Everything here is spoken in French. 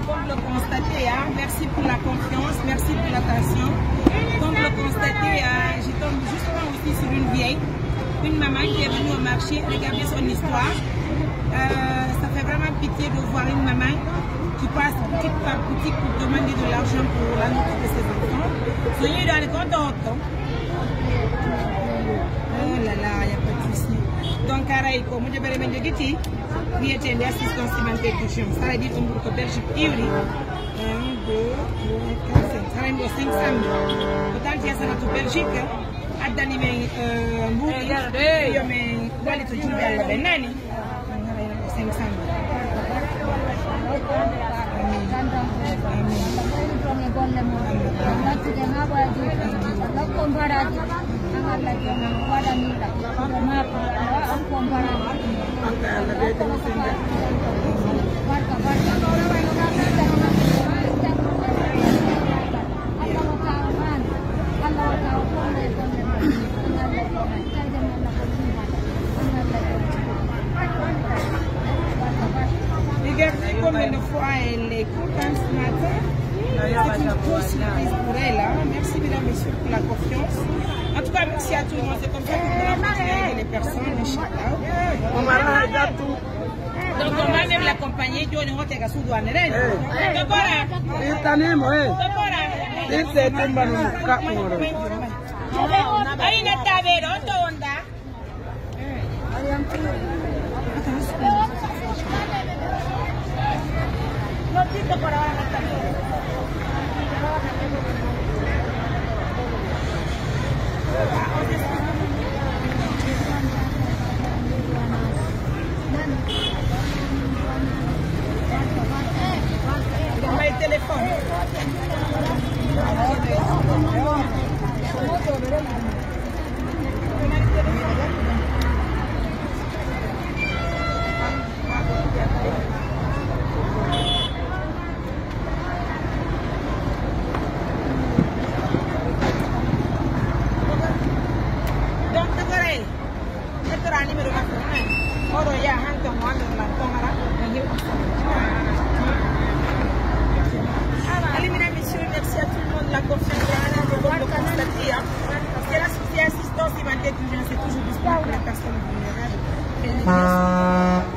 Comme le constater, merci pour la confiance, merci pour l'attention. Comme le constater, je tombe justement aussi sur une vieille, une maman qui est venue au marché regarder son histoire. Ça fait vraiment pitié de voir une maman qui passe boutique par boutique pour demander de l'argent pour la nourriture de ses enfants. Soyez dans les comptes. Oh là là, il n'y a pas de souci. Donc, Araïko, moi je vais remettre le guetti. Oui, c'est une assistance humanitaire. Ça veut dire que Belgique, 1, 2, 3, 4, 5. Ça veut dire 500 000. Total, il y a ça Belgique. Adani mais Mbouri, yo mais wali to julbe Allah be nani 500 Regardez combien de fois elle est contente ce matin. C'est une grosse surprise pour elle. Merci mesdames et messieurs pour la confiance. En tout cas, merci à tout le monde. C'est comme ça que nous allons aider les personnes. Donc on va même l'accompagner. On va te gasou douane. Allez, mesdames, messieurs, merci à tout le monde de la confiance de le constater. Parce que l'assistance humanitaire, c'est toujours disponible pour les personnes vulnérables.